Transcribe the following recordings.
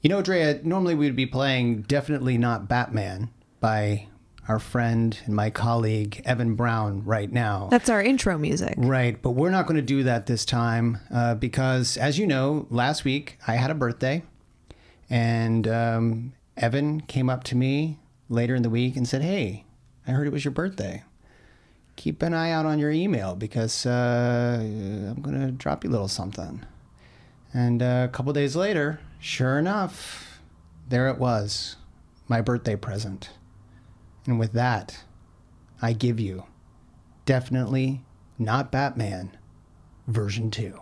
You know, Drea, normally we'd be playing Definitely Not Batman by our friend and my colleague, Evan Brown, right now. That's our intro music. Right, but we're not going to do that this time because, as you know, last week I had a birthday, and Evan came up to me later in the week and said, "Hey, I heard it was your birthday. Keep an eye out on your email because I'm going to drop you a little something." And a couple days later, sure enough, there it was, my birthday present. And with that, I give you Definitely Not Batman version 2.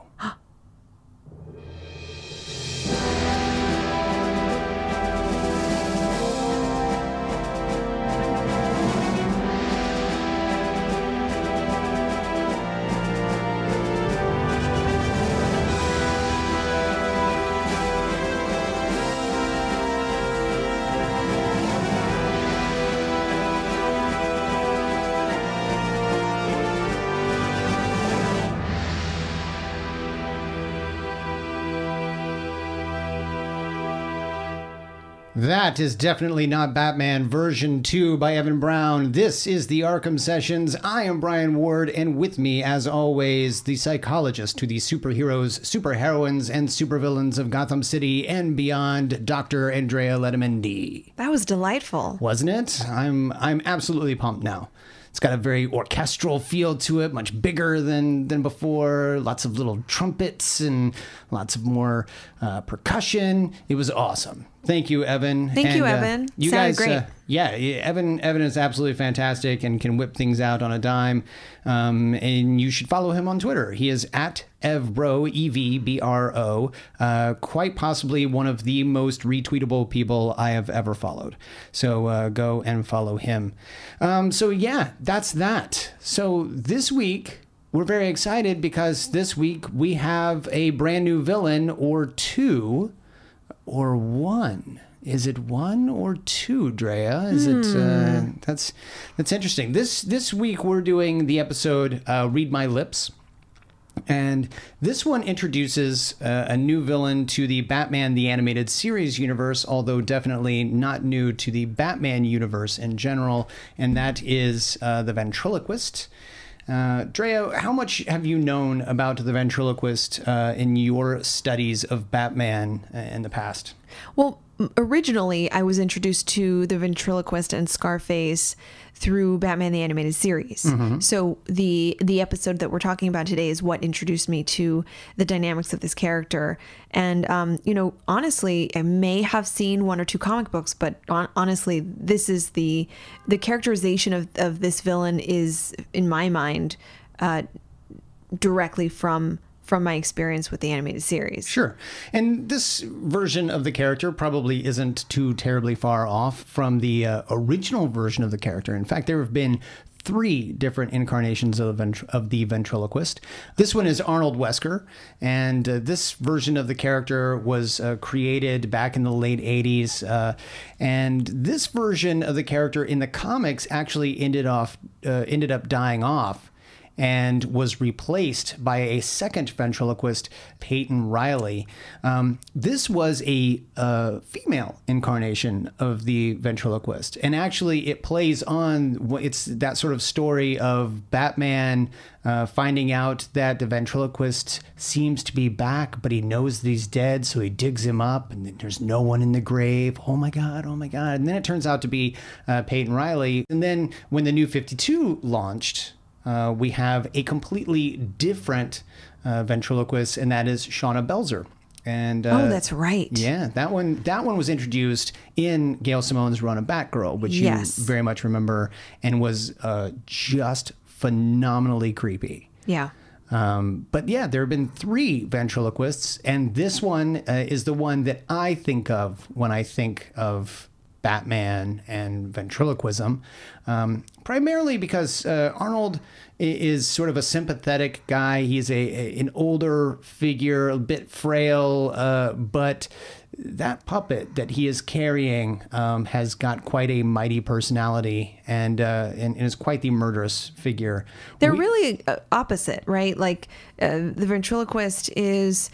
That is Definitely Not Batman version 2 by Evan Brown. This is the Arkham Sessions. I am Brian Ward, and with me, as always, the psychologist to the superheroes, superheroines, and supervillains of Gotham City and beyond, Dr. Andrea Letamendi. That was delightful. Wasn't it? I'm absolutely pumped now. It's got a very orchestral feel to it, much bigger than before. Lots of little trumpets and lots of more percussion. It was awesome. Thank you, Evan. Thank you, Evan. You Sounded guys, great. yeah, Evan is absolutely fantastic and can whip things out on a dime. And you should follow him on Twitter. He is at Evbro, E-V-B-R-O. Quite possibly one of the most retweetable people I have ever followed. So go and follow him. So yeah, that's that. So this week, we're very excited because this week we have a brand new villain, or two, or one. Is it one or two, Drea? Is it? That's interesting. This week we're doing the episode "Read My Lips," and this one introduces a new villain to the Batman the Animated Series universe, although definitely not new to the Batman universe in general, and that is the Ventriloquist. Drea, how much have you known about the Ventriloquist in your studies of Batman in the past? Well, originally I was introduced to the Ventriloquist and Scarface through Batman the Animated Series. So the episode that we're talking about today is what introduced me to the dynamics of this character. And you know, honestly, I may have seen one or two comic books, but honestly, this is the characterization of this villain is, in my mind, directly from my experience with the animated series. Sure. And this version of the character probably isn't too terribly far off from the original version of the character. In fact, there have been 3 different incarnations of the Ventriloquist. This one is Arnold Wesker, and this version of the character was created back in the late 80s. And this version of the character in the comics actually ended up dying off and was replaced by a second ventriloquist, Peyton Riley. This was a female incarnation of the ventriloquist, and actually it plays on, it's that sort of story of Batman finding out that the ventriloquist seems to be back, but he knows that he's dead, so he digs him up, and then there's no one in the grave. Oh my God, oh my God. And then it turns out to be Peyton Riley. And then when the New 52 launched, we have a completely different ventriloquist, and that is Shauna Belzer. And oh, that's right. Yeah, that one was introduced in Gail Simone's run of Batgirl, which you very much remember, and was just phenomenally creepy. Yeah. But yeah, there have been 3 ventriloquists, and this one is the one that I think of when I think of Batman and ventriloquism, primarily because Arnold is sort of a sympathetic guy. He's an older figure, a bit frail, but that puppet that he is carrying has got quite a mighty personality and is quite the murderous figure. They're really opposite, right? Like the ventriloquist is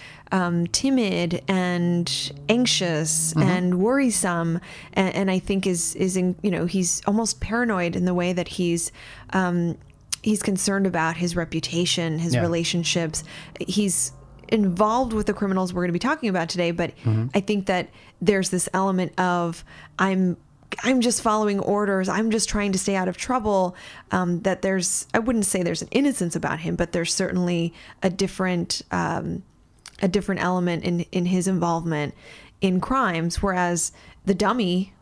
timid and anxious and worrisome, and I think is in, you know, he's almost paranoid in the way that he's concerned about his reputation, his relationships. He's involved with the criminals we're going to be talking about today, but I think that there's this element of I'm just following orders, I'm just trying to stay out of trouble, that there's, I wouldn't say there's an innocence about him, but there's certainly a different element in his involvement in crimes, whereas the dummy,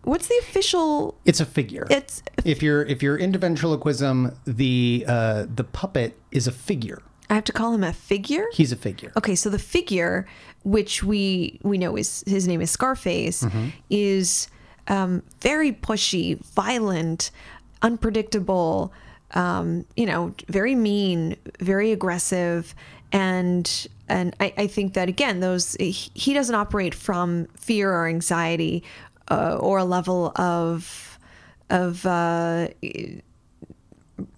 what's the official? It's a figure. It's if you're into ventriloquism, the puppet is a figure. I have to call him a figure? He's a figure. Okay, so the figure, which we know is, his name is Scarface, is very pushy, violent, unpredictable, you know, very mean, very aggressive, and I think that, again, he doesn't operate from fear or anxiety or a level of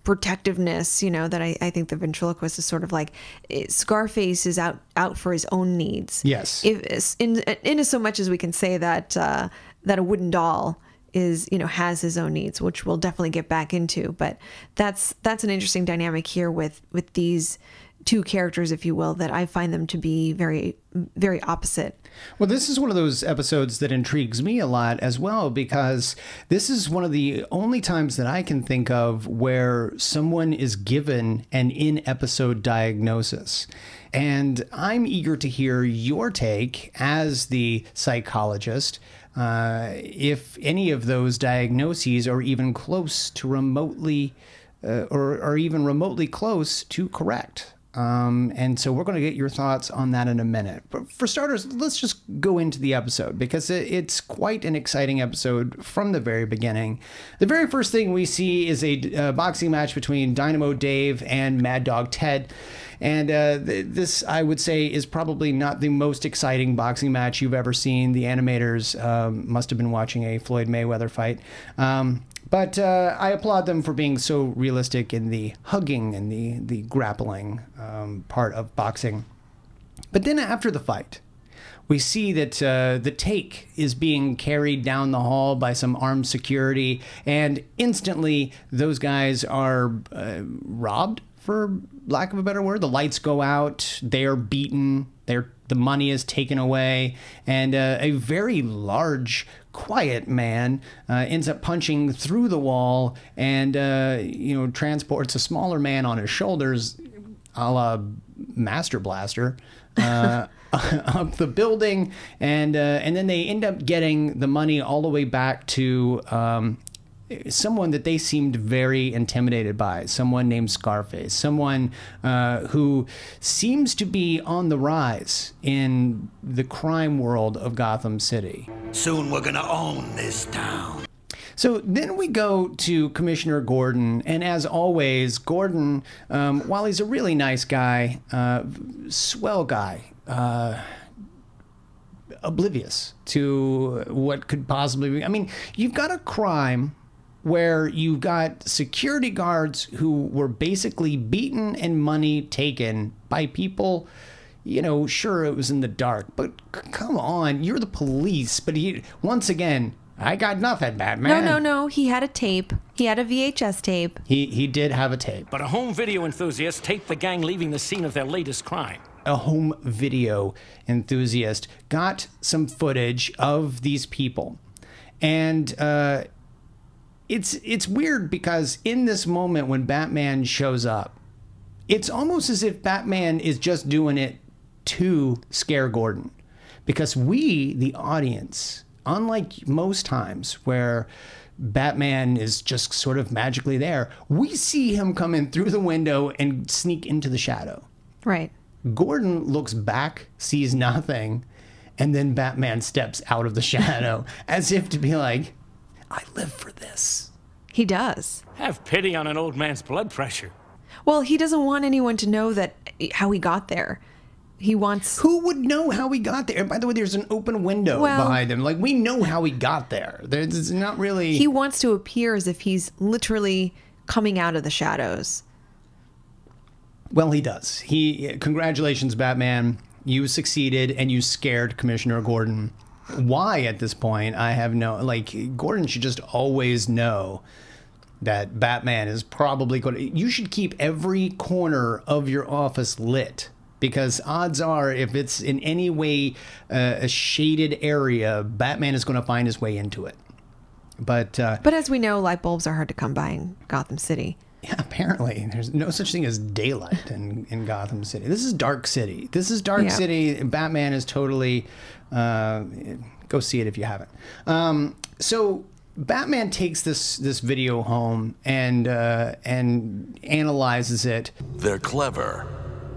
protectiveness, you know, that I think the ventriloquist is sort of like, Scarface is out for his own needs. Yes. In so much as we can say that that a wooden doll is, you know, has his own needs, which we'll definitely get back into. But that's an interesting dynamic here with these two characters, if you will, that I find them to be very, very opposite. Well, this is one of those episodes that intrigues me a lot as well, because this is one of the only times that I can think of where someone is given an in-episode diagnosis. And I'm eager to hear your take as the psychologist, if any of those diagnoses are even close to remotely, or even remotely close to correct. And so we're going to get your thoughts on that in a minute. But for starters, let's just go into the episode, because it's quite an exciting episode from the very beginning. The very first thing we see is a boxing match between Dynamo Dave and Mad Dog Ted. And this, I would say, is probably not the most exciting boxing match you've ever seen. The animators must have been watching a Floyd Mayweather fight. But I applaud them for being so realistic in the hugging and the grappling part of boxing. But then after the fight, we see that the take is being carried down the hall by some armed security, and instantly those guys are robbed, for lack of a better word. The lights go out, they are beaten, the money is taken away, and a very large, quiet man ends up punching through the wall and you know, transports a smaller man on his shoulders, a la Master Blaster, up the building, and then they end up getting the money all the way back to someone that they seemed very intimidated by, someone named Scarface, someone who seems to be on the rise in the crime world of Gotham City. Soon we're gonna own this town. So then we go to Commissioner Gordon, and as always, Gordon, while he's a really nice guy, swell guy, oblivious to what could possibly be. I mean, you've got a crime where you've got security guards who were basically beaten and money taken by people, you know, sure, it was in the dark, but come on, you're the police. But once again, I got nothing, Batman. No, he had a tape. He had a VHS tape. He did have a tape. But a home video enthusiast taped the gang leaving the scene of their latest crime. A home video enthusiast got some footage of these people. And it's weird, because in this moment when Batman shows up, it's almost as if Batman is just doing it to scare Gordon. Because we, the audience, unlike most times where Batman is just sort of magically there, we see him come in through the window and sneak into the shadow. Right. Gordon looks back, sees nothing, and then Batman steps out of the shadow as if to be like, I live for this. He does. Have pity on an old man's blood pressure. Well, he doesn't want anyone to know that how he got there. He wants... Who would know how he got there? By the way, there's an open window behind him. Like, we know how he got there. There's not really... He wants to appear as if he's literally coming out of the shadows. Well, he does. Congratulations, Batman. You succeeded, and you scared Commissioner Gordon. Why, at this point, I have no... Like, Gordon should just always know that Batman is probably going to... You should keep every corner of your office lit, because odds are, if it's in any way a shaded area, Batman is going to find his way into it. But as we know, light bulbs are hard to come by in Gotham City. Yeah, apparently. There's no such thing as daylight in Gotham City. This is Dark City. This is Dark City. Batman is totally... go see it if you haven't. So Batman takes this video home and analyzes it. They're clever.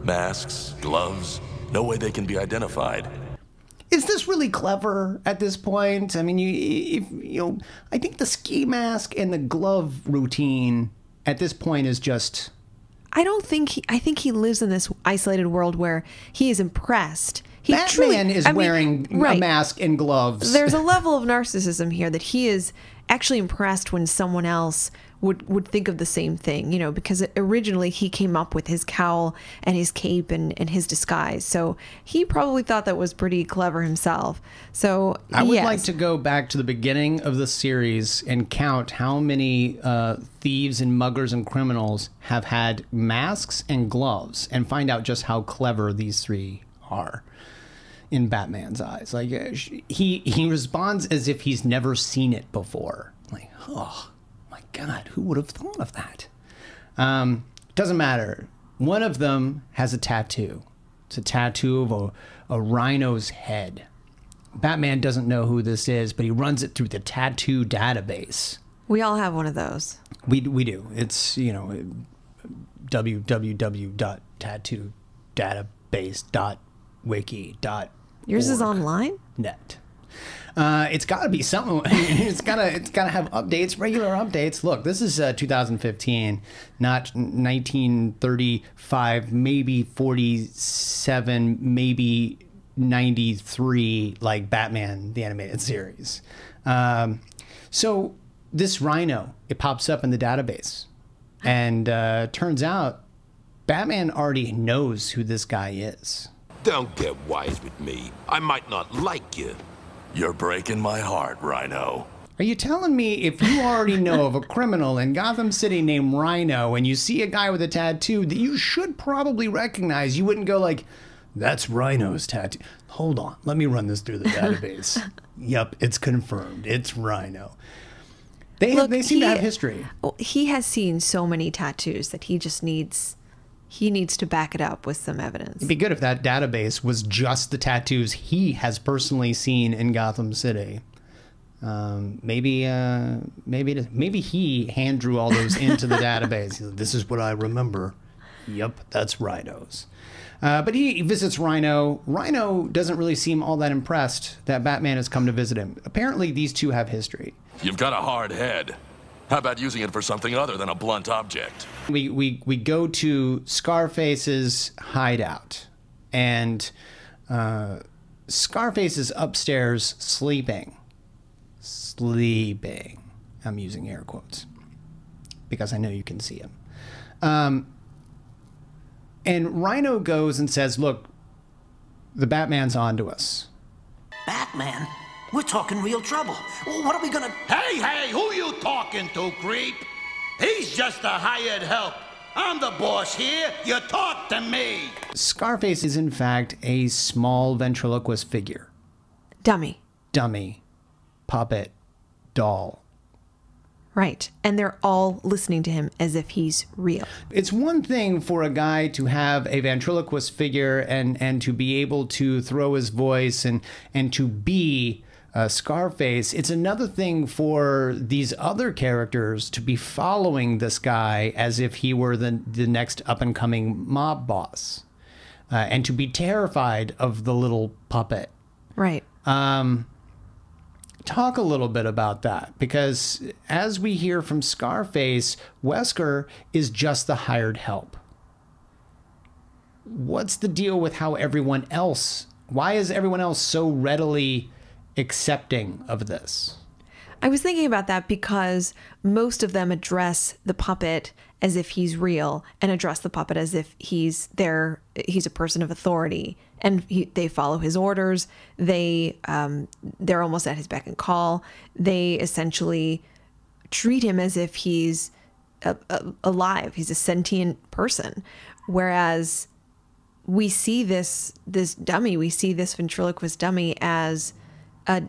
Masks, gloves, no way they can be identified. Is this really clever at this point? I mean, I think the ski mask and the glove routine at this point is just... I think he lives in this isolated world where he is impressed. Batman is wearing a mask and gloves. There's a level of narcissism here that he is actually impressed when someone else would think of the same thing, you know, because originally he came up with his cowl and his cape and his disguise. So he probably thought that was pretty clever himself. So I would like to go back to the beginning of the series and count how many thieves and muggers and criminals have had masks and gloves and find out just how clever these three are in Batman's eyes. Like, he responds as if he's never seen it before. Like, oh my God, who would have thought of that? Doesn't matter. One of them has a tattoo. It's a tattoo of a rhino's head. Batman doesn't know who this is, but he runs it through the tattoo database. We all have one of those. We do. It's, www.tattoodatabase.wiki.org. Yours is online? Net. It's got to be something. It's got to have updates, regular updates. Look, this is 2015, not 1935, maybe 47, maybe 93, like Batman the Animated Series. So this rhino, it pops up in the database, and turns out Batman already knows who this guy is. Don't get wise with me. I might not like you. You're breaking my heart, Rhino. Are you telling me if you already know of a criminal in Gotham City named Rhino and you see a guy with a tattoo that you should probably recognize, you wouldn't go like, that's Rhino's tattoo? Hold on, let me run this through the database. Yep, it's confirmed. It's Rhino. They seem to have history. He has seen so many tattoos that he just needs... He needs to back it up with some evidence. It'd be good if that database was just the tattoos he has personally seen in Gotham City. Maybe he hand drew all those into the database. This is what I remember. Yep, that's Rhino's. But he visits Rhino. Rhino doesn't really seem all that impressed that Batman has come to visit him. Apparently, these two have history. You've got a hard head. How about using it for something other than a blunt object? We go to Scarface's hideout, and Scarface is upstairs sleeping. Sleeping. I'm using air quotes because I know you can see him. And Rhino goes and says, look, the Batman's onto us. Batman? We're talking real trouble. What are we gonna... Hey, who you talking to, creep? He's just a hired help. I'm the boss here. You talk to me. Scarface is, in fact, a small ventriloquist figure. Dummy. Puppet. Doll. Right. And they're all listening to him as if he's real. It's one thing for a guy to have a ventriloquist figure and to be able to throw his voice and to be... Scarface. It's another thing for these other characters to be following this guy as if he were the next up-and-coming mob boss, and to be terrified of the little puppet. Right. Talk a little bit about that, because as we hear from Scarface, Wesker is just the hired help. what's the deal with how everyone else, why is everyone else so readily accepting of this? I was thinking about that because most of them address the puppet as if he's real and address the puppet as if he's a person of authority, and they follow his orders. They're almost at his beck and call. They essentially treat him as if he's alive. He's a sentient person. Whereas we see this dummy, we see this ventriloquist dummy as a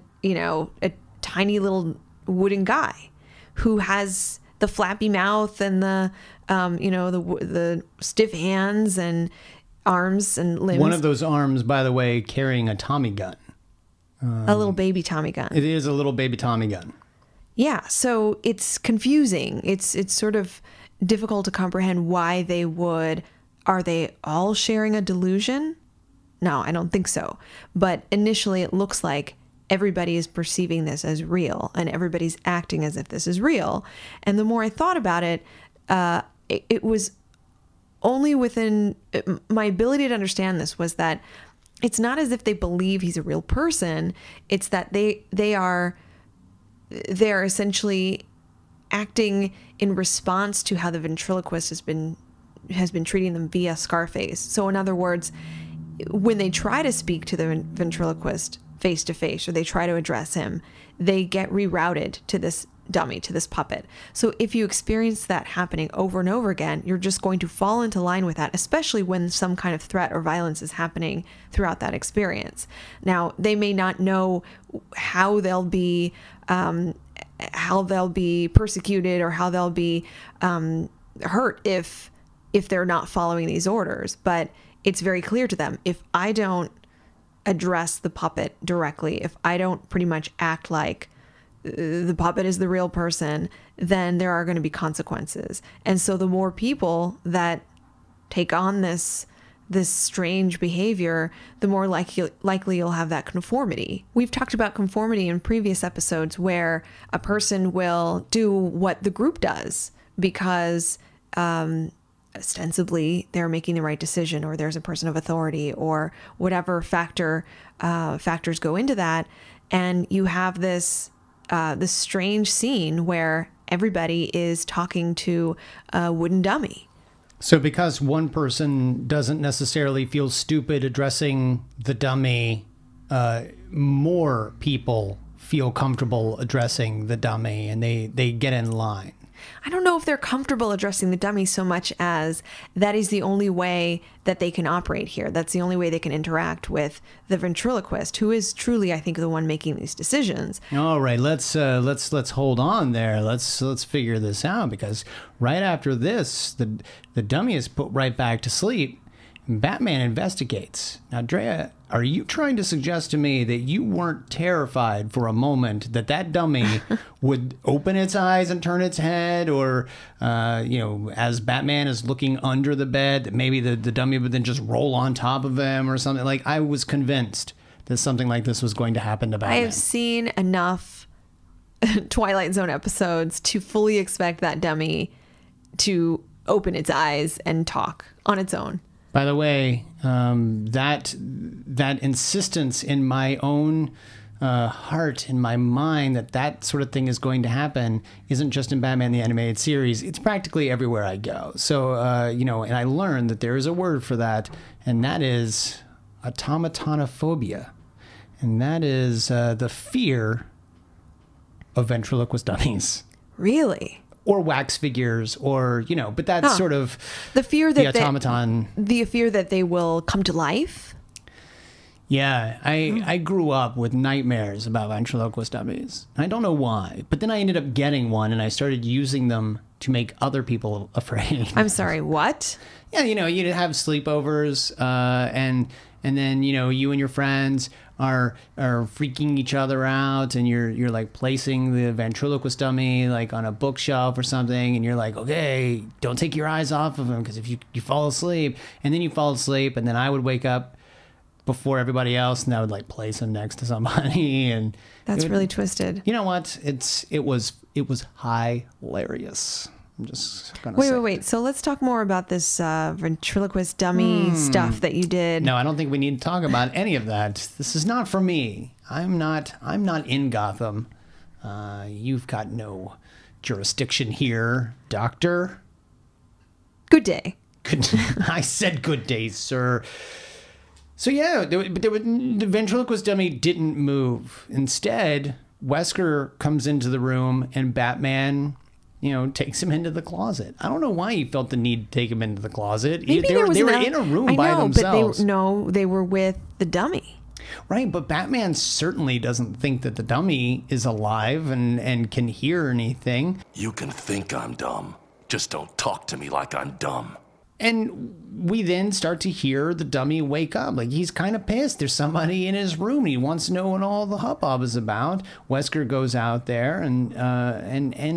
tiny little wooden guy who has the flappy mouth and the stiff hands and arms and limbs. One of those arms, by the way, carrying a Tommy gun. A little baby Tommy gun. It is a little baby Tommy gun. Yeah, so it's confusing. It's sort of difficult to comprehend why they would. Are they all sharing a delusion? No, I don't think so. But initially it looks like everybody is perceiving this as real and everybody's acting as if this is real. And the more I thought about it, it was only within my ability to understand this was that it's not as if they believe he's a real person. It's that they're essentially acting in response to how the ventriloquist has been treating them via Scarface. So in other words, when they try to speak to the ventriloquist face to face, or they try to address him, they get rerouted to this dummy, to this puppet. So if you experience that happening over and over again, you're just going to fall into line with that, especially when some kind of threat or violence is happening throughout that experience. Now, they may not know how they'll be persecuted or how they'll be hurt if they're not following these orders, but it's very clear to them, if I don't address the puppet directly, if I don't pretty much act like the puppet is the real person, then there are going to be consequences. And so the more people that take on this strange behavior, the more likely you'll have that conformity. We've talked about conformity in previous episodes where a person will do what the group does because ostensibly they're making the right decision, or there's a person of authority, or whatever factors go into that. And you have this strange scene where everybody is talking to a wooden dummy. So because one person doesn't necessarily feel stupid addressing the dummy, more people feel comfortable addressing the dummy, and they get in line. I don't know if they're comfortable addressing the dummy so much as that is the only way that they can operate here. That's the only way they can interact with the ventriloquist, who is truly, I think, the one making these decisions. All right, let's hold on there. Let's figure this out, because right after this, the dummy is put right back to sleep. And Batman investigates. Now, Andrea, are you trying to suggest to me that you weren't terrified for a moment that dummy would open its eyes and turn its head, or, as Batman is looking under the bed, that maybe the dummy would then just roll on top of him or something? Like, I was convinced that something like this was going to happen to Batman. I have seen enough Twilight Zone episodes to fully expect that dummy to open its eyes and talk on its own. By the way, that insistence in my own heart, in my mind, that sort of thing is going to happen isn't just in Batman the Animated Series. It's practically everywhere I go. So, and I learned that there is a word for that, and that is automatonophobia. And that is the fear of ventriloquist dummies. Really? Or wax figures, or, but that's sort of the fear that the automaton. The fear that they will come to life. Yeah, I grew up with nightmares about ventriloquist dummies. I don't know why, but then I ended up getting one, and I started using them to make other people afraid. I'm sorry, what? Yeah, you'd have sleepovers, and then you and your friends are freaking each other out, and you're like placing the ventriloquist dummy like on a bookshelf or something, and you're like, okay, don't take your eyes off of him, because if you fall asleep, and then you fall asleep, and then I would wake up before everybody else, and I would like place him next to somebody, and that's really twisted. You know what? It was hilarious. I'm just gonna say. Wait. So let's talk more about this ventriloquist dummy stuff that you did. No, I don't think we need to talk about any of that. This is not for me. I'm not in Gotham. You've got no jurisdiction here, Doctor. Good day. I said good day, sir. So yeah, the ventriloquist dummy didn't move. Instead, Wesker comes into the room and Batman, takes him into the closet. I don't know why he felt the need to take him into the closet. Maybe they were in a room by themselves. But they were with the dummy. Right, but Batman certainly doesn't think that the dummy is alive and can hear anything. You can think I'm dumb. Just don't talk to me like I'm dumb. And we then start to hear the dummy wake up. Like, he's kind of pissed. There's somebody in his room. He wants to know what all the hubbub is about. Wesker goes out there, and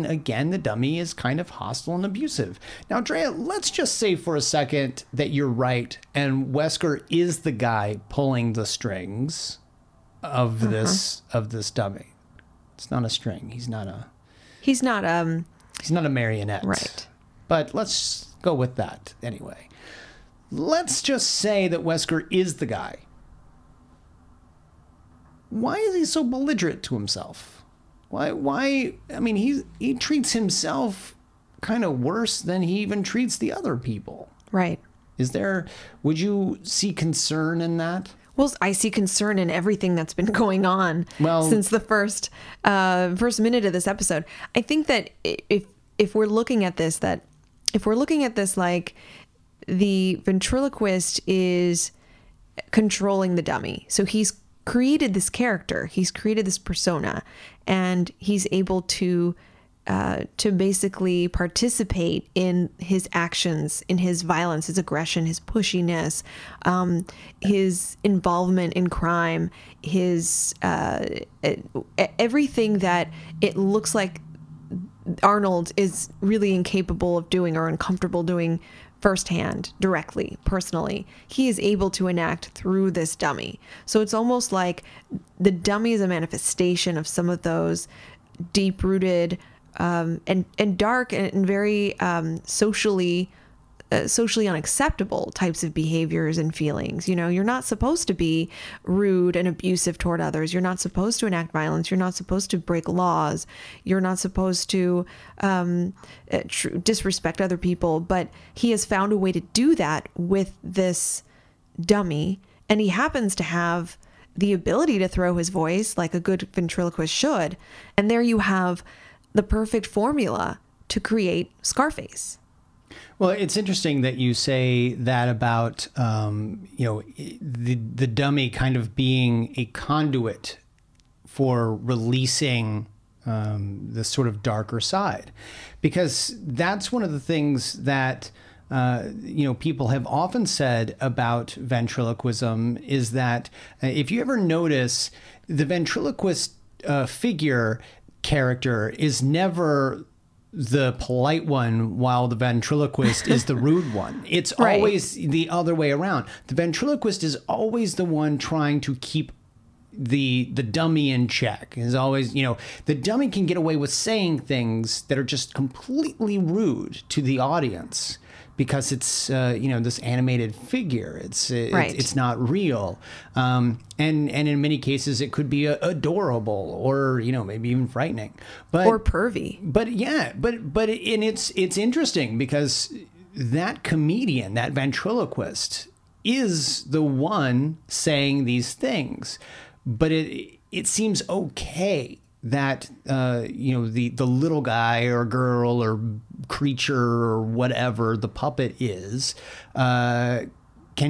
again, the dummy is kind of hostile and abusive. Now, Andrea, let's just say for a second that you're right, and Wesker is the guy pulling the strings of this dummy. It's not a string. He's not a marionette. Right. But let's go with that anyway. Let's just say that Wesker is the guy. Why is he so belligerent to himself? Why? I mean, he treats himself kind of worse than he even treats the other people. Right. Would you see concern in that? Well, I see concern in everything that's been going on since the first minute of this episode. I think that if we're looking at this, like the ventriloquist is controlling the dummy. So he's created this character, he's created this persona, and he's able to basically participate in his actions, in his violence, his aggression, his pushiness, his involvement in crime, his everything that it looks like Arnold is really incapable of doing or uncomfortable doing firsthand, directly, personally. He is able to enact through this dummy. So it's almost like the dummy is a manifestation of some of those deep-rooted and dark and very socially unacceptable types of behaviors and feelings. You're not supposed to be rude and abusive toward others. You're not supposed to enact violence. You're not supposed to break laws. You're not supposed to disrespect other people. But he has found a way to do that with this dummy, and he happens to have the ability to throw his voice like a good ventriloquist should. And there you have the perfect formula to create Scarface. Well, it's interesting that you say that about, the dummy kind of being a conduit for releasing the sort of darker side, because that's one of the things that, people have often said about ventriloquism is that if you ever notice, the ventriloquist character is never the polite one, while the ventriloquist is the rude one. It's right. Always the other way around. The ventriloquist is always the one trying to keep the dummy in check. Is always, the dummy can get away with saying things that are just completely rude to the audience because it's this animated figure. It's not real, and in many cases it could be adorable or maybe even frightening, or pervy. But it's interesting because that comedian, that ventriloquist, is the one saying these things, but it seems okay that the little guy or girl or creature or whatever the puppet is can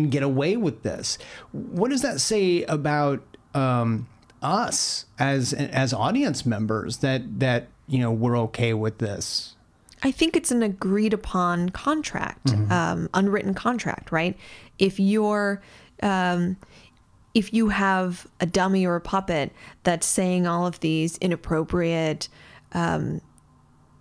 get away with this. What does that say about us as audience members that we're okay with this? I think it's an agreed upon contract, unwritten contract, right? If you have a dummy or a puppet that's saying all of these inappropriate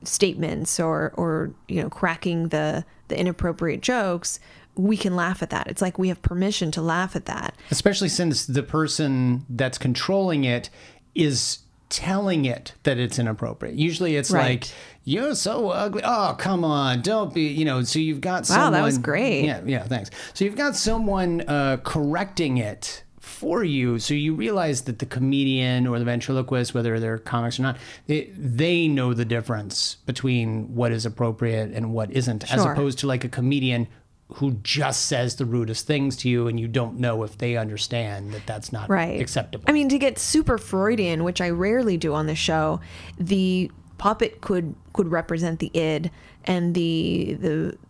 statements or cracking the inappropriate jokes, we can laugh at that. It's like we have permission to laugh at that. Especially since the person that's controlling it is telling it that it's inappropriate. Usually it's like, you're so ugly. Oh, come on. Don't be, so you've got someone. Wow, that was great. Yeah, thanks. So you've got someone correcting it for you. So you realize that the comedian or the ventriloquist, whether they're comics or not, they know the difference between what is appropriate and what isn't, as opposed to like a comedian who just says the rudest things to you and you don't know if they understand that that's not acceptable. I mean, to get super Freudian, which I rarely do on the show, the puppet could represent the id, and the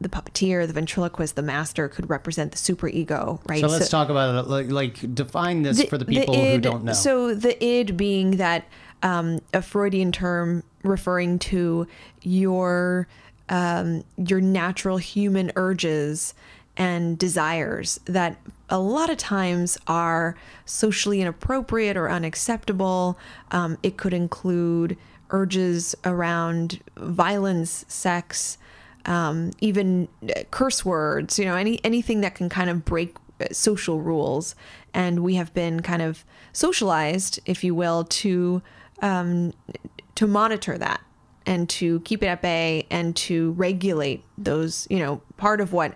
puppeteer, the ventriloquist, the master could represent the superego, right? So let's talk about it. Like define this for the people who don't know. So the id being that a Freudian term referring to your natural human urges and desires that a lot of times are socially inappropriate or unacceptable. It could include urges around violence, sex, even curse words, anything that can kind of break social rules. And we have been kind of socialized, if you will, to monitor that and to keep it at bay and to regulate those. Part of what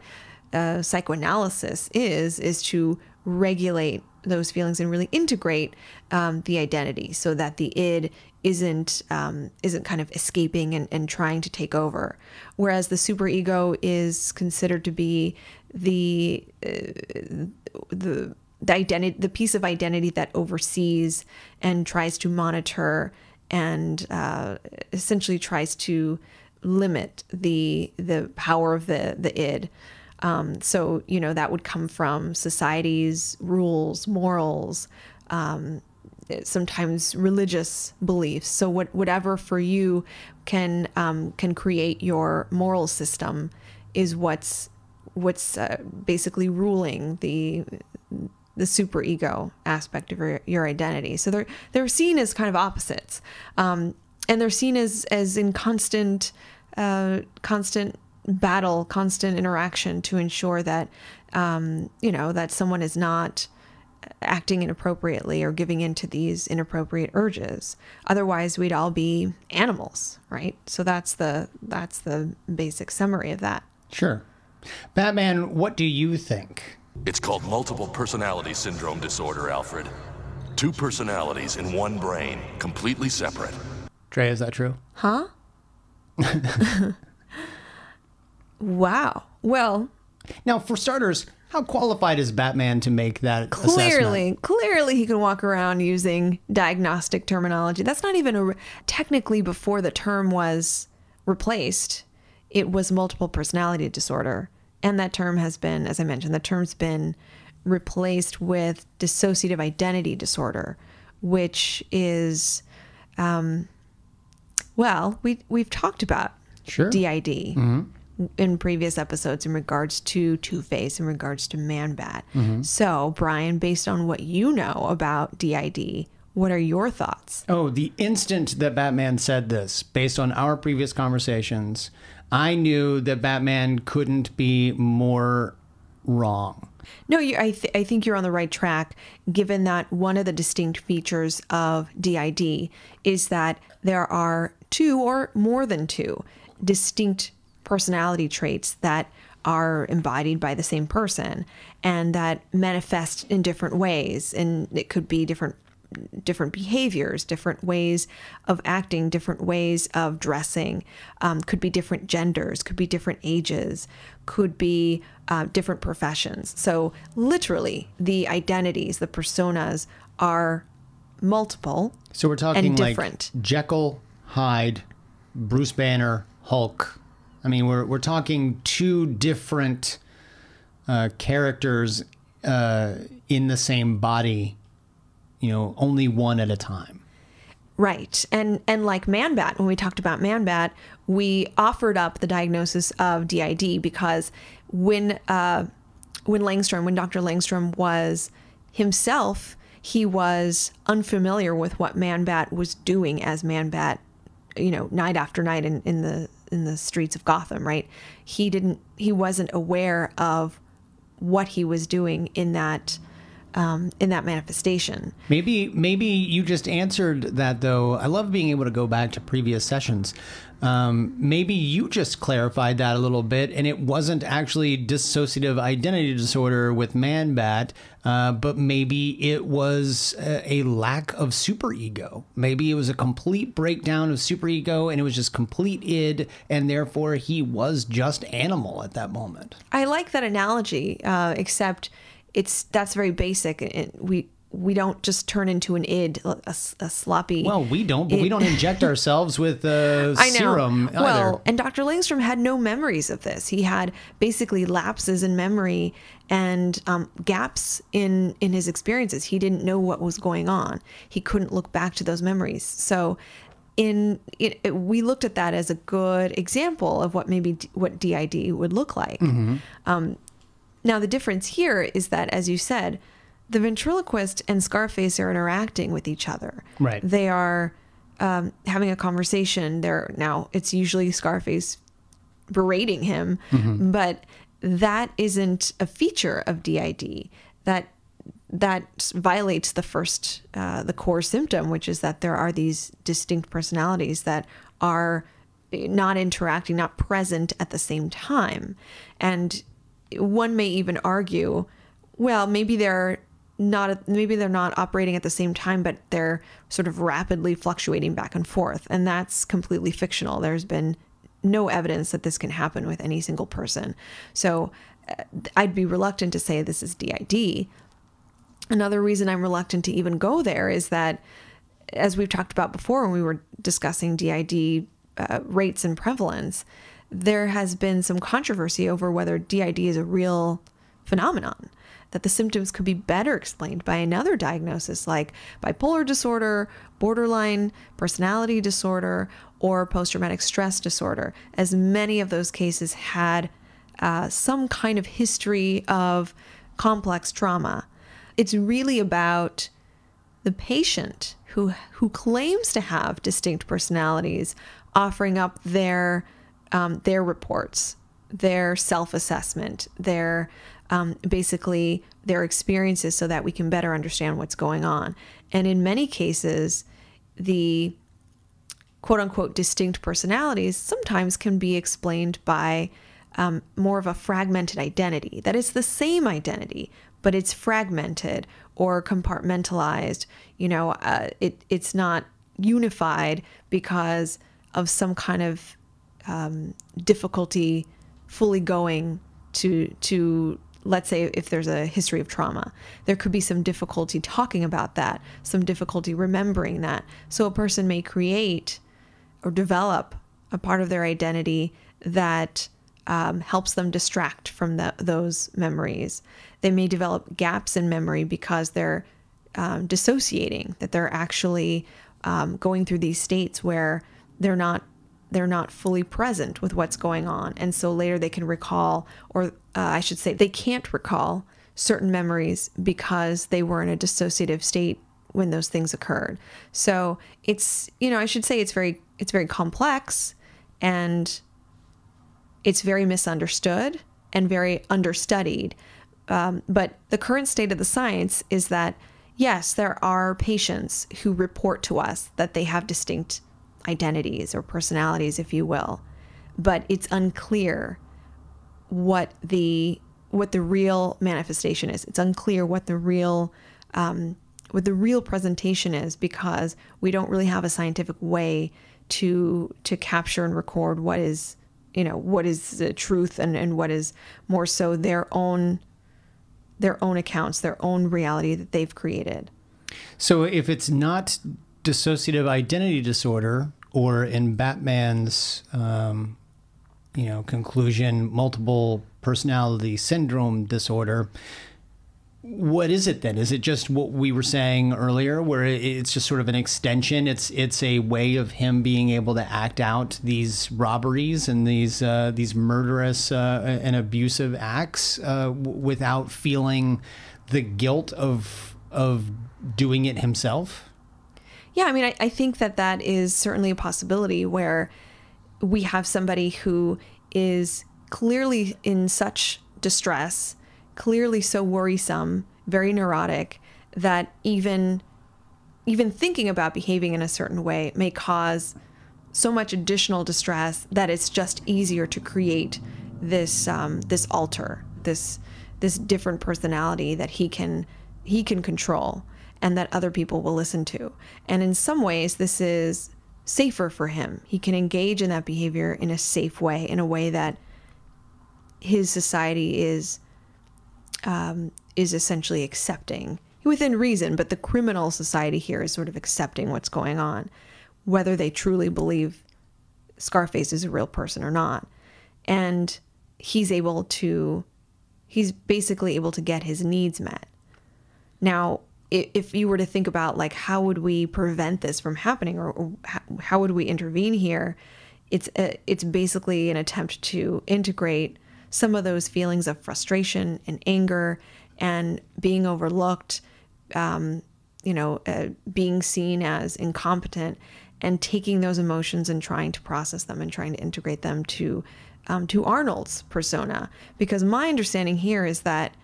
psychoanalysis is to regulate those feelings and really integrate the identity so that the id isn't kind of escaping and trying to take over, whereas the superego is considered to be the identity, the piece of identity that oversees and tries to monitor and essentially tries to limit the power of the id. So that would come from society's rules, morals, sometimes religious beliefs. So whatever for you can create your moral system is what's basically ruling the superego aspect of your identity. So they're seen as kind of opposites, and they're seen as in constant battle, constant interaction to ensure that that someone is not acting inappropriately or giving into these inappropriate urges. Otherwise, we'd all be animals, right? So that's the basic summary of that. Sure. Batman, what do you think? It's called multiple personality syndrome disorder, Alfred. 2 personalities in one brain, completely separate. Trey, is that true? Huh? Wow. Well, now for starters, how qualified is Batman to make that assessment? Clearly he can walk around using diagnostic terminology. That's not even technically, before the term was replaced, it was multiple personality disorder. And that term has been, as I mentioned, the term's been replaced with dissociative identity disorder, which is, well, we've talked about DID in previous episodes in regards to Two-Face, in regards to Man-Bat. So, Brian, based on what you know about DID, what are your thoughts? Oh, the instant that Batman said this, based on our previous conversations, I knew that Batman couldn't be more wrong. No, I think you're on the right track, given that one of the distinct features of DID is that there are 2 or more than 2 distinct personality traits that are embodied by the same person and that manifest in different ways. And it could be different behaviors, different ways of acting, different ways of dressing, could be different genders, could be different ages, could be different professions. So literally the identities, the personas are multiple. So we're talking and different. Like Jekyll, Hyde, Bruce Banner, Hulk. I mean, we're talking 2 different characters in the same body, only one at a time. Right. And like Man-Bat, when we talked about Man-Bat, we offered up the diagnosis of DID because when Dr. Langstrom was himself, he was unfamiliar with what Man-Bat was doing as Man-Bat, night after night in the streets of Gotham, right? He wasn't aware of what he was doing in that manifestation. Maybe you just answered that, though. I love being able to go back to previous sessions. Maybe you just clarified that a little bit, and it wasn't actually dissociative identity disorder with Man-Bat, but maybe it was a lack of superego. Maybe it was a complete breakdown of superego, and it was just complete id, and therefore he was just animal at that moment. I like that analogy, except that's very basic. We don't just turn into an id, a sloppy. Well, we don't, but we don't inject ourselves with serum either. Well, and Dr. Langstrom had no memories of this. He had basically lapses in memory and gaps in his experiences. He didn't know what was going on. He couldn't look back to those memories. So we looked at that as a good example of what DID would look like. Now, the difference here is that, as you said, the ventriloquist and Scarface are interacting with each other. Right. They are having a conversation. Now, it's usually Scarface berating him, but that isn't a feature of DID. That violates the core symptom, which is that there are these distinct personalities that are not interacting, not present at the same time. And one may even argue, well, maybe they're not operating at the same time, but they're sort of rapidly fluctuating back and forth. And that's completely fictional. There's been no evidence that this can happen with any single person. So I'd be reluctant to say this is DID. Another reason I'm reluctant to even go there is that, as we've talked about before when we were discussing DID rates and prevalence, there has been some controversy over whether DID is a real phenomenon, that the symptoms could be better explained by another diagnosis like bipolar disorder, borderline personality disorder, or post-traumatic stress disorder, as many of those cases had some kind of history of complex trauma. It's really about the patient who claims to have distinct personalities offering up their reports, their self-assessment, basically their experiences, so that we can better understand what's going on. And in many cases, the quote-unquote distinct personalities sometimes can be explained by more of a fragmented identity. That it's the same identity, but it's fragmented or compartmentalized. It's not unified because of some kind of difficulty fully going to, let's say, if there's a history of trauma, there could be some difficulty talking about that, some difficulty remembering that. So a person may create or develop a part of their identity that helps them distract from those memories. They may develop gaps in memory because they're dissociating, that they're actually going through these states where they're not fully present with what's going on. And so later they can recall, or I should say they can't recall certain memories because they were in a dissociative state when those things occurred. So it's, I should say it's very complex, and it's very misunderstood and very understudied. But the current state of the science is that, yes, there are patients who report to us that they have distinct identities or personalities, if you will, but it's unclear what the real manifestation is. It's unclear what the real presentation is, because we don't really have a scientific way to capture and record what is the truth and what is more so their own accounts, their own reality that they've created. So if it's not dissociative identity disorder, or in Batman's, conclusion, multiple personality syndrome disorder, what is it then? Is it just what we were saying earlier, where it's just sort of an extension? It's a way of him being able to act out these robberies and these murderous and abusive acts without feeling the guilt of doing it himself? Yeah, I mean, I think that is certainly a possibility, where we have somebody who is clearly in such distress, clearly so worrisome very neurotic, that even thinking about behaving in a certain way may cause so much additional distress that it's just easier to create this this alter, this different personality that he can control and that other people will listen to. And in some ways, this is safer for him. He can engage in that behavior in a safe way, in a way that his society is essentially accepting within reason, but the criminal society here is sort of accepting what's going on, whether they truly believe Scarface is a real person or not. And he's basically able to get his needs met. Now, if you were to think about, like, how would we prevent this from happening, or how would we intervene here, it's basically an attempt to integrate some of those feelings of frustration and anger and being overlooked, being seen as incompetent, and taking those emotions and trying to process them and trying to integrate them to Arnold's persona. Because my understanding here is that,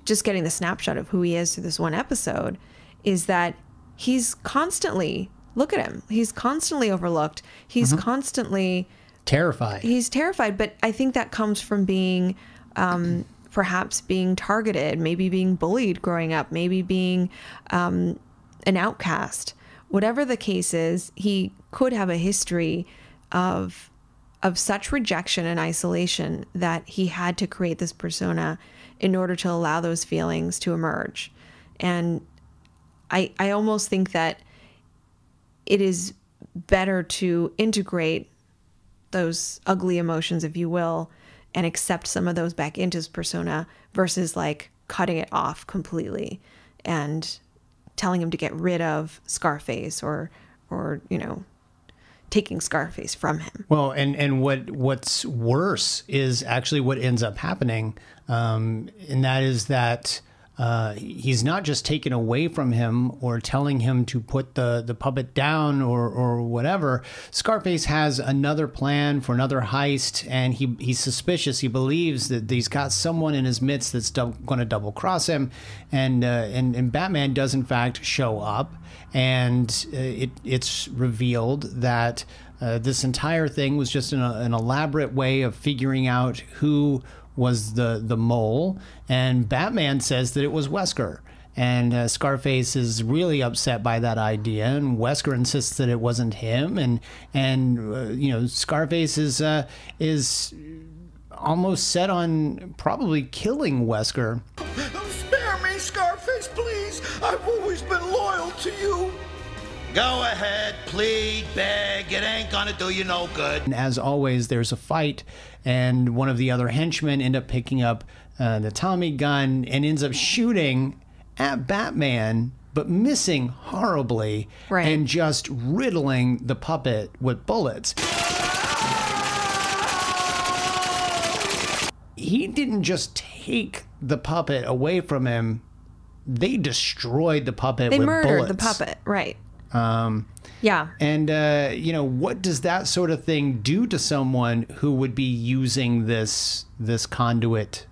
just getting the snapshot of who he is through this one episode, is that he's constantly, look at him, he's constantly overlooked. He's constantly terrified. He's terrified, but I think that comes from being, perhaps being targeted, maybe being bullied growing up, maybe being an outcast. Whatever the case is, he could have a history of such rejection and isolation that he had to create this persona in order to allow those feelings to emerge. And I almost think that it is better to integrate those ugly emotions, if you will, and accept some of those back into his persona versus like cutting it off completely and telling him to get rid of Scarface or taking Scarface from him. Well, and what's worse is actually what ends up happening, and that is that he's not just taken away from him or telling him to put the puppet down or whatever. Scarface has another plan for another heist, and he's suspicious. He believes that he's got someone in his midst that's going to double cross him, and Batman does in fact show up, and it's revealed that this entire thing was just an elaborate way of figuring out who was the mole, and Batman says that it was Wesker, and Scarface is really upset by that idea, and Wesker insists that it wasn't him, and Scarface is almost set on probably killing Wesker. Spare me, Scarface, please. I've always been loyal to you. Go ahead, plead, beg. It ain't gonna do you no good. And as always, there's a fight, and one of the other henchmen end up picking up the Tommy gun and ends up shooting at Batman, but missing horribly, right, and just riddling the puppet with bullets. He didn't just take the puppet away from him. They destroyed the puppet with bullets. They murdered the puppet, right. Yeah. And, what does that sort of thing do to someone who would be using this conduit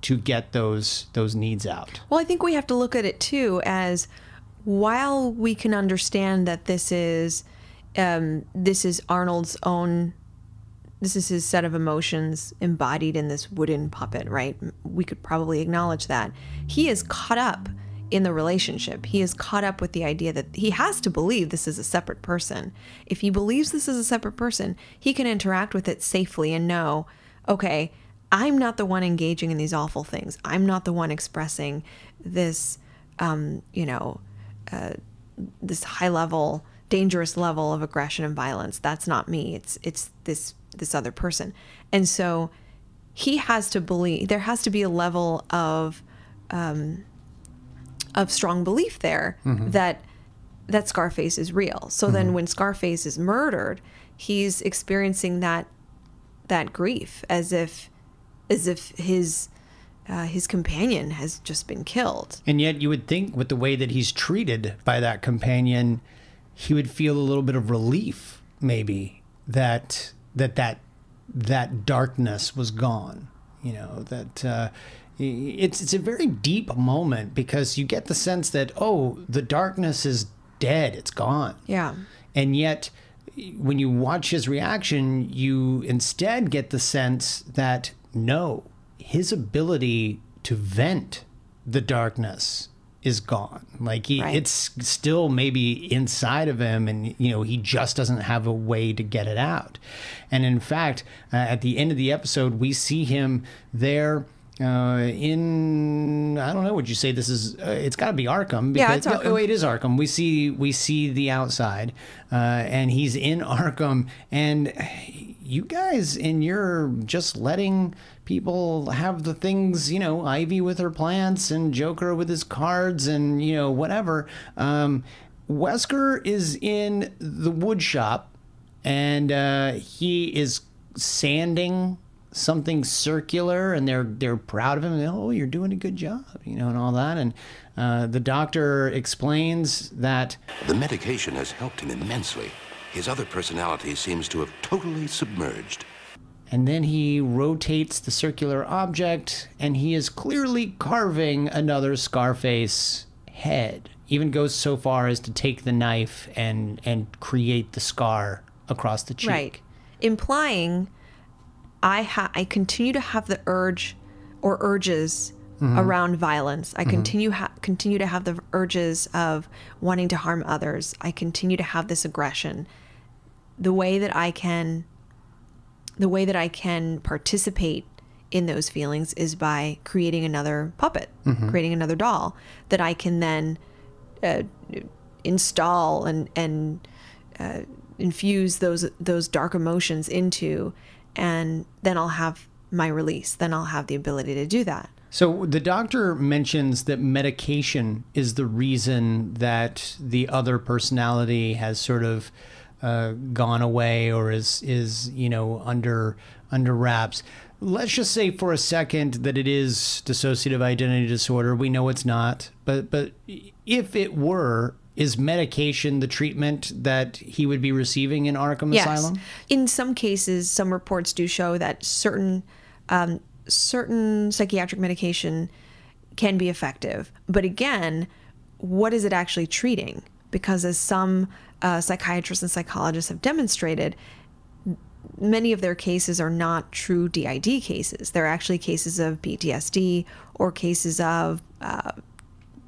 to get those needs out? Well, I think we have to look at it, too, as while we can understand that this is Arnold's own, this is his set of emotions embodied in this wooden puppet, right? We could probably acknowledge that. He is caught up in the relationship. He is caught up with the idea that he has to believe this is a separate person. If he believes this is a separate person, he can interact with it safely and know, okay, I'm not the one engaging in these awful things. I'm not the one expressing this, this high level, dangerous level of aggression and violence. That's not me. It's this other person. And so he has to believe, there has to be a level of strong belief there, that Scarface is real. So then when Scarface is murdered, he's experiencing that grief as if his companion has just been killed. And yet you would think with the way that he's treated by that companion, he would feel a little bit of relief, maybe, that darkness was gone. it's a very deep moment because you get the sense that, oh, the darkness is dead, it's gone. Yeah. And yet, when you watch his reaction, you instead get the sense that, no, his ability to vent the darkness is gone. Like, it's still maybe inside of him, and, you know, he just doesn't have a way to get it out. And in fact, at the end of the episode, we see him there in, I don't know, would you say this is, it's got to be Arkham. Because, yeah, it's Arkham. Oh, it is Arkham. We see the outside, and he's in Arkham, and you guys, and you're just letting people have the things, you know, Ivy with her plants and Joker with his cards and, you know, whatever. Wesker is in the wood shop, and he is sanding something circular, and they're proud of him. And, oh, you're doing a good job, you know, and all that. And the doctor explains that the medication has helped him immensely. His other personality seems to have totally submerged. And then he rotates the circular object, and he is clearly carving another Scarface head. Even goes so far as to take the knife and create the scar across the cheek. Right. Implying I continue to have the urge or urges around violence. I continue to have the urges of wanting to harm others. I continue to have this aggression. The way that I can participate in those feelings is by creating another puppet, creating another doll that I can then install and infuse those dark emotions into, and then I'll have my release. Then I'll have the ability to do that. So the doctor mentions that medication is the reason that the other personality has sort of gone away or is you know, under wraps. Let's just say for a second that it is dissociative identity disorder. We know it's not, but if it were, is medication the treatment that he would be receiving in Arkham Asylum? Yes. In some cases, some reports do show that certain psychiatric medication can be effective. But again, what is it actually treating? Because as some psychiatrists and psychologists have demonstrated, many of their cases are not true DID cases. They're actually cases of PTSD or cases of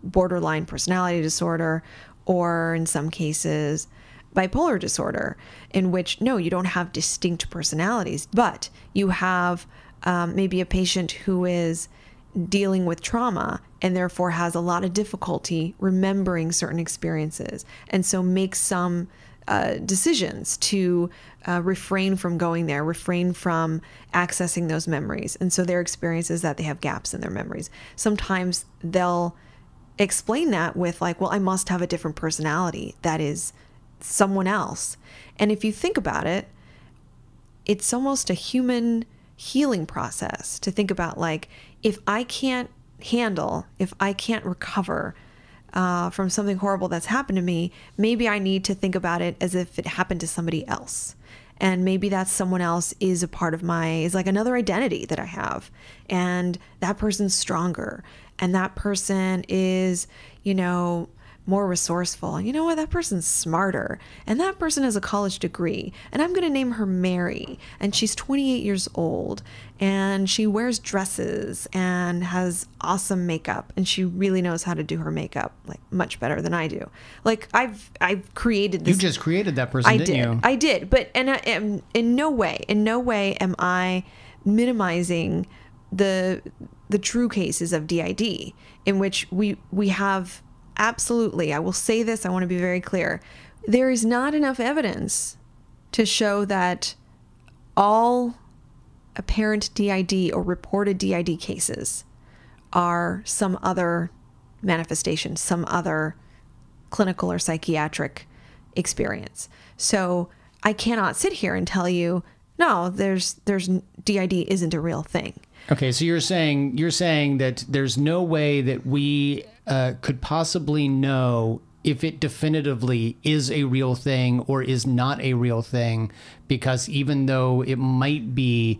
borderline personality disorder, or in some cases bipolar disorder, in which, no, you don't have distinct personalities, but you have maybe a patient who is dealing with trauma and therefore has a lot of difficulty remembering certain experiences, and so makes some decisions to refrain from going there, refrain from accessing those memories. And so their experience is that they have gaps in their memories. Sometimes they'll explain that with like, well, I must have a different personality that is someone else. And if you think about it, it's almost a human healing process to think about, like, if I can't recover from something horrible that's happened to me, maybe I need to think about it as if it happened to somebody else. And maybe that someone else is a part of is like another identity that I have. And that person's stronger. And that person is, you know, more resourceful. And you know what? That person's smarter. And that person has a college degree. And I'm going to name her Mary. And she's 28 years old. And she wears dresses and has awesome makeup. And she really knows how to do her makeup, like, much better than I do. Like, I've created this. You just created that person, didn't you? I did. But in no way am I minimizing the true cases of DID, in which we have, absolutely, I will say this, I want to be very clear, there is not enough evidence to show that all apparent DID or reported DID cases are some other manifestation, some other clinical or psychiatric experience. So I cannot sit here and tell you, no, there's DID isn't a real thing. Okay, so you're saying that there's no way that we could possibly know if it definitively is a real thing or is not a real thing, because even though it might be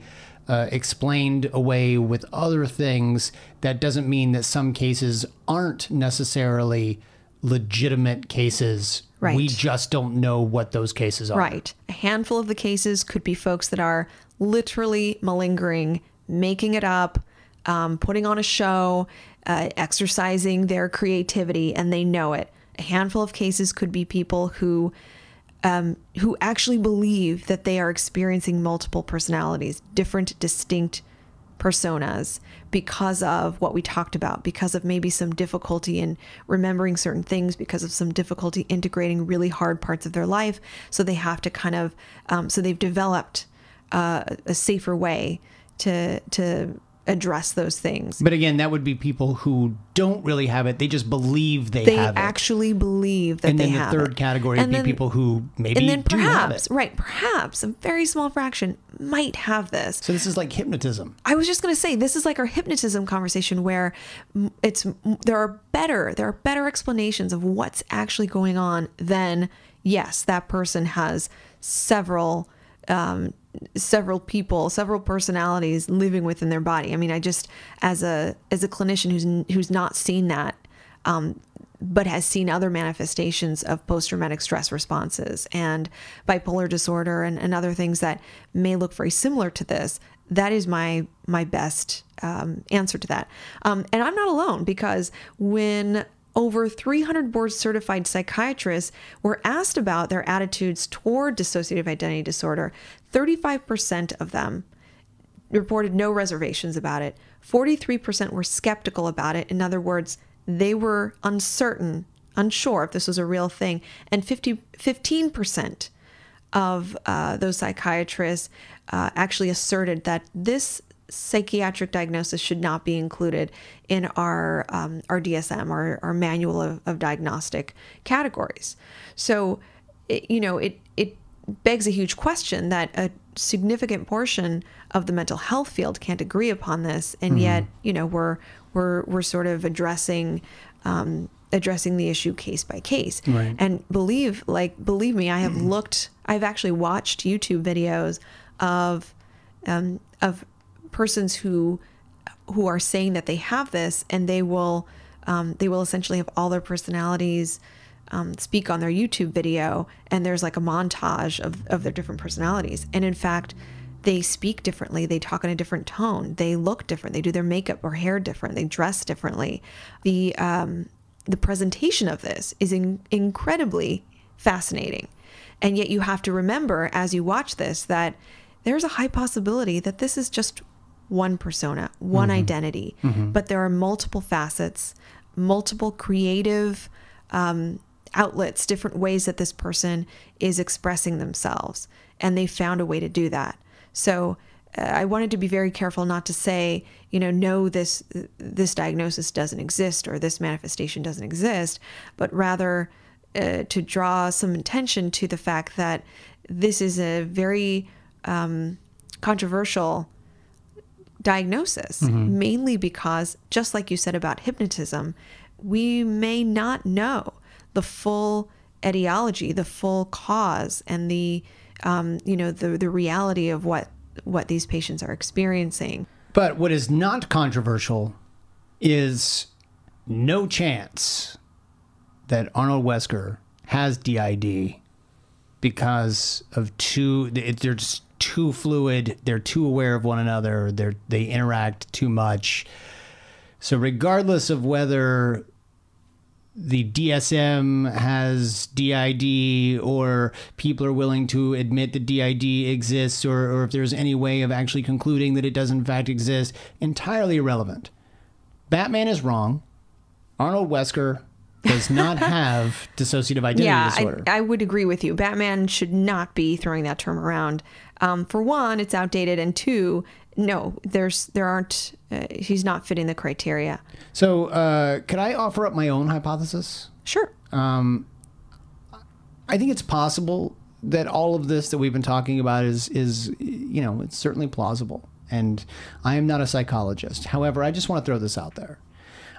explained away with other things, that doesn't mean that some cases aren't necessarily legitimate cases. Right. We just don't know what those cases are. Right. A handful of the cases could be folks that are literally malingering, making it up, putting on a show, exercising their creativity, and they know it. A handful of cases could be people who actually believe that they are experiencing multiple personalities, different, distinct personas, because of what we talked about, because of maybe some difficulty in remembering certain things, because of some difficulty integrating really hard parts of their life. So they have to kind of, so they've developed a safer way to address those things. But again, that would be people who don't really have it. They just believe they have it. They actually believe that they have it. And then the third category would be people who maybe do have it. Right, perhaps a very small fraction might have this. So this is like hypnotism. I was just going to say, this is like our hypnotism conversation, where there are better explanations of what's actually going on than, yes, that person has several personalities living within their body. I mean, I just, as a clinician who's not seen that, but has seen other manifestations of post-traumatic stress responses and bipolar disorder and other things that may look very similar to this, that is my best answer to that. And I'm not alone, because when over 300 board-certified psychiatrists were asked about their attitudes toward dissociative identity disorder, 35% of them reported no reservations about it. 43% were skeptical about it. In other words, they were unsure if this was a real thing. And 15% of those psychiatrists actually asserted that this psychiatric diagnosis should not be included in our DSM, our manual of diagnostic categories. So, it begs a huge question that a significant portion of the mental health field can't agree upon this, and yet, we're sort of addressing the issue case by case. Right. And believe me, I've actually watched YouTube videos of persons who are saying that they have this, and they will essentially have all their personalities speak on their YouTube video, and there's like a montage of their different personalities. And in fact, they speak differently, they talk in a different tone, they look different, they do their makeup or hair different, they dress differently. The presentation of this is incredibly fascinating. And yet you have to remember, as you watch this, that there's a high possibility that this is just one persona, one identity, but there are multiple facets, multiple creative outlets, different ways that this person is expressing themselves, and they found a way to do that. So I wanted to be very careful not to say, no, this diagnosis doesn't exist or this manifestation doesn't exist, but rather to draw some attention to the fact that this is a very controversial diagnosis, mainly because, just like you said about hypnotism, we may not know the full etiology, the full cause, and the reality of what these patients are experiencing. But what is not controversial is no chance that Arnold Wesker has DID because of they're just too fluid, they're too aware of one another, they interact too much. So regardless of whether the DSM has DID or people are willing to admit that DID exists, or if there's any way of actually concluding that it does in fact exist, entirely irrelevant. Batman is wrong. Arnold Wesker does not have dissociative identity disorder. I would agree with you. Batman should not be throwing that term around. For one, it's outdated, and two, no, he's not fitting the criteria. So could I offer up my own hypothesis? Sure. I think it's possible that all of this that we've been talking about is it's certainly plausible. And I am not a psychologist. However, I just want to throw this out there.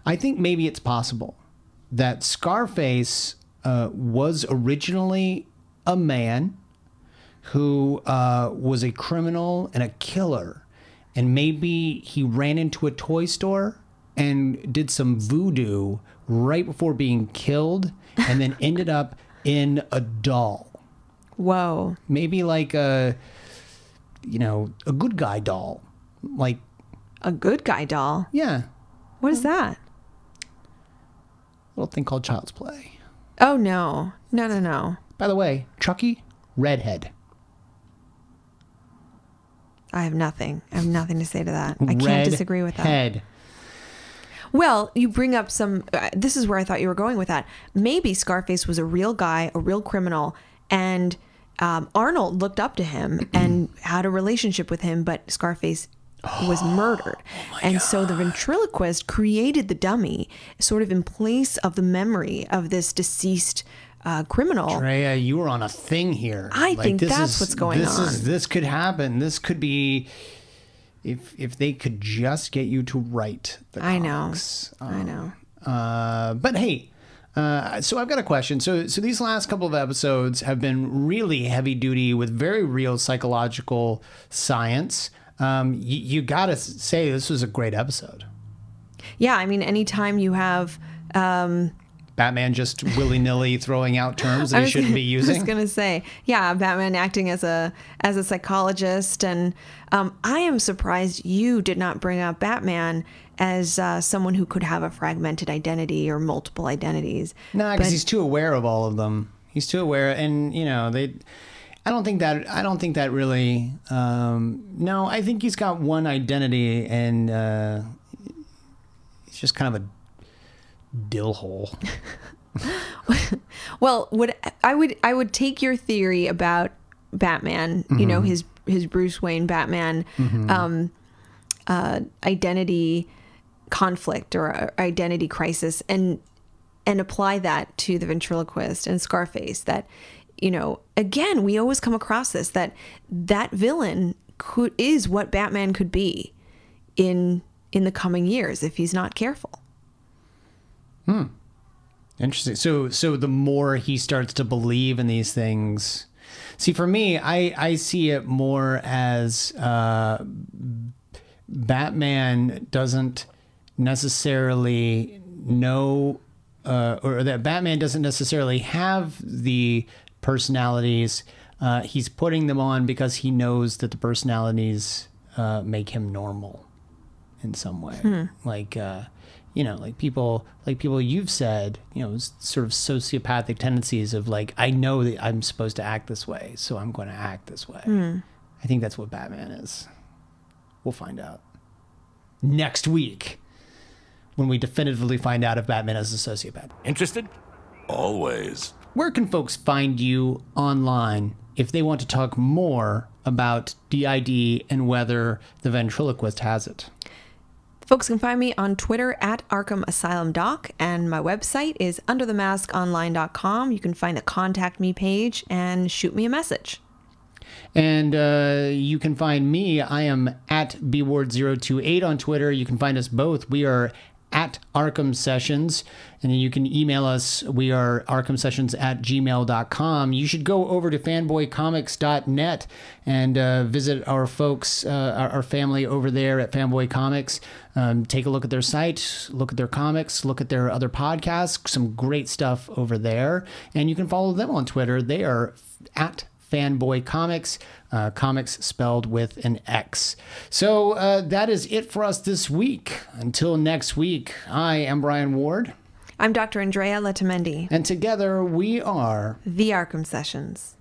I think maybe it's possible that Scarface was originally a man who was a criminal and a killer, And maybe he ran into a toy store and did some voodoo right before being killed and then ended up in a doll. Whoa. Maybe like a good guy doll. Like a good guy doll? Yeah. What is that? A little thing called Child's Play. Oh, no. No. By the way, Chucky, redhead. I have nothing. I have nothing to say to that. I can't disagree with that. Head. Well, you bring up some... this is where I thought you were going with that. Maybe Scarface was a real guy, a real criminal, and Arnold looked up to him and had a relationship with him, but Scarface was murdered. And so the ventriloquist created the dummy sort of in place of the memory of this deceased criminal. Andrea, you were on a thing here. I think that's what's going on. This could happen. This could be... If they could just get you to write the comics. I know. But hey, so I've got a question. So these last couple of episodes have been really heavy duty with very real psychological science. You got to say this was a great episode. Yeah, I mean, anytime you have... Batman just willy-nilly throwing out terms that he shouldn't be using. I was going to say, yeah, Batman acting as a psychologist. And I am surprised you did not bring up Batman as someone who could have a fragmented identity or multiple identities. No, because he's too aware of all of them. He's too aware. And, I don't think that really, no, I think he's got one identity and he's just kind of a dill hole. Well, I would take your theory about Batman, his Bruce Wayne Batman identity conflict or identity crisis and apply that to the ventriloquist and Scarface. That, again, we always come across this, that villain is what Batman could be in the coming years if he's not careful. Interesting. So the more he starts to believe in these things, see, for me, I see it more as Batman doesn't necessarily know, or that Batman doesn't necessarily have the personalities. He's putting them on because he knows that the personalities make him normal in some way. Like people you've said, sort of sociopathic tendencies of like, I know that I'm supposed to act this way, so I'm going to act this way. I think that's what Batman is. We'll find out next week when we definitively find out if Batman is a sociopath. Interested? Always. Where can folks find you online if they want to talk more about DID and whether the ventriloquist has it? Folks can find me on Twitter at Arkham Asylum Doc, and my website is underthemaskonline.com. You can find the Contact Me page and shoot me a message. And you can find me. I am at bward028 on Twitter. You can find us both. We are at Arkham Sessions, and you can email us. We are arkhamsessions@gmail.com. You should go over to fanboycomics.net and visit our folks, our family over there at Fanboy Comics. Take a look at their site, look at their comics, look at their other podcasts. Some great stuff over there. And you can follow them on Twitter. They are at Fanboy Comics, comics spelled with an X. So that is it for us this week. Until next week, I am Brian Ward. I'm Dr. Andrea Letamendi. And together we are the Arkham Sessions.